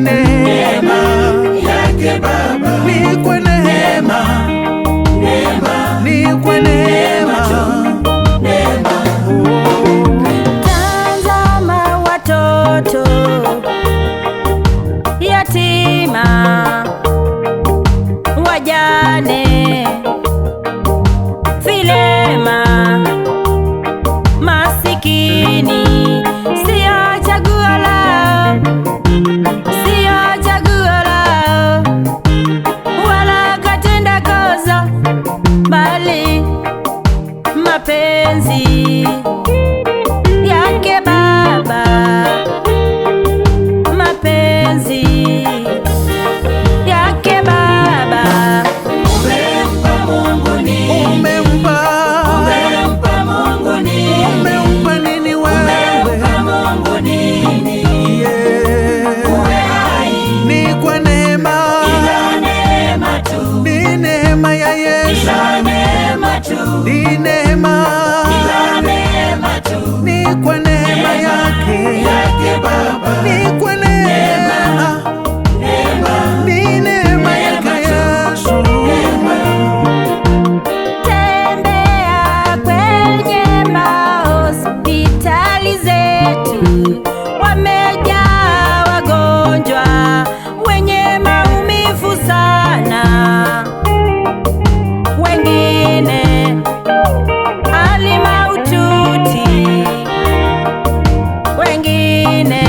neema yake Baba, ni kwa neema, ni kwa neema. Tazama watoto yatima, wajane, vilema, masikini, sio chaguo lao, sio chaguo lao, wala katenda kosa, bali mapenzi yake Baba, mapenzi yake Baba. Umempa Mungu nini? Umempa Mungu nini? Umempa nini wewe? Umempa Mungu nini? Uwe hai ni kwa neema, ila neema tu, ni neema ya Yesu, ila neema tu, ni neema, ila neema tu, ni kwa neema yake Baba, ni kwa neema, ni neema yake Yesu. Tembea kwenye mahospitali zetu, wamejaa wagonjwa wenye maumivu sana, wengine hali mahututi, wengine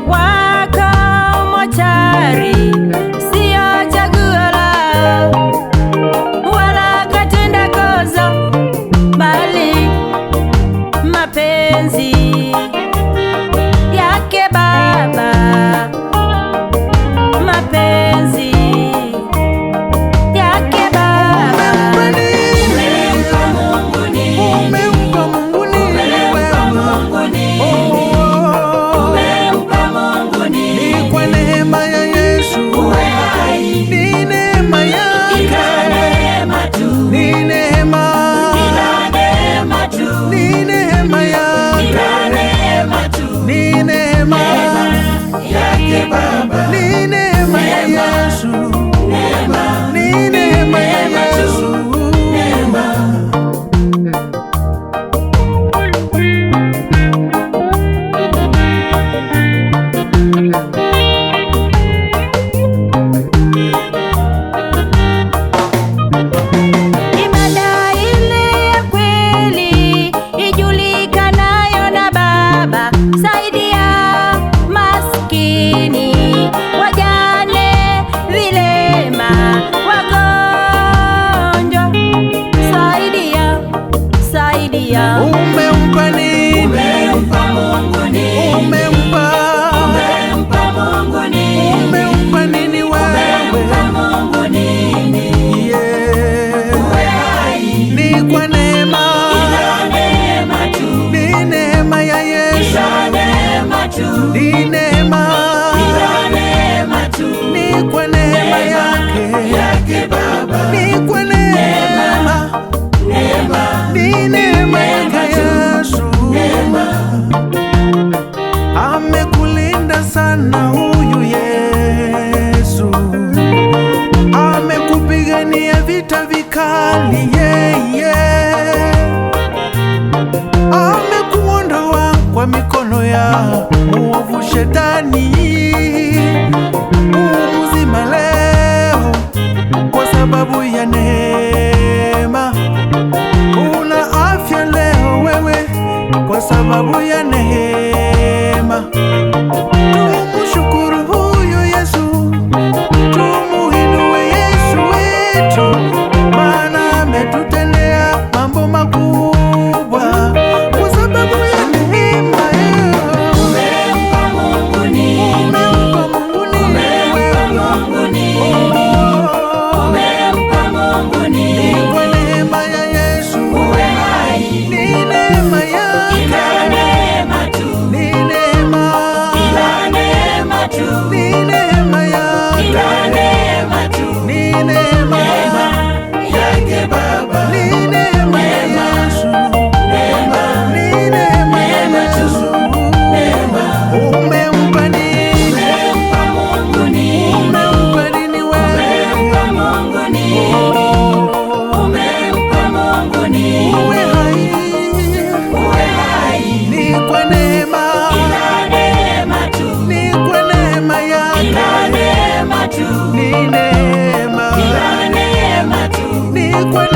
wako mochari, sio chaguo lao, wala katenda kosa, bali mapenzi yake Baba, mapenzi yake Baba. Umempa Mungu nini? Umempa Mungu nini? Umempa Mungu nini? Ni kwa neema ya Yesu, uwe hai, ni neema yake, ila neema tu, ni neema, ila neema tu, ni neema yake, ila neema tu, ni neema yake Baba, ni neema ya Yesu, ni neema ya Yesu. Ibada ile ya kweli ijulikanayo na Baba, saidia maskini, wajane, vilema, wagonjwa, saidia, saidia. Umempa nini? Umempa Mungu nini? Umempa Mungu nini? Umempa nini wewe? Umempa Mungu nini? Uwe hai ni kwa neema, ila neema tu, ni neema ya Yesu, ila neema tu, ni neema, ila neema tu, ni kwa neema yake Baba, ni kwa neema, ni neema yake Yesu. Amekulinda sana huyu Yesu, amekupigania vita vikali, amekuondoa kwa mikono ya muovu Shetani. Uzima leo kwa sababu ya neema, una afya leo wewe kwa sababu ya neema. Tumshukuru huyu Yesu, tumuinue Yesu wetu, maana ametutendea mambo makubwa kwa sababu ya neema. Umempa Mungu nini? ni neema, neema tu, ni kwa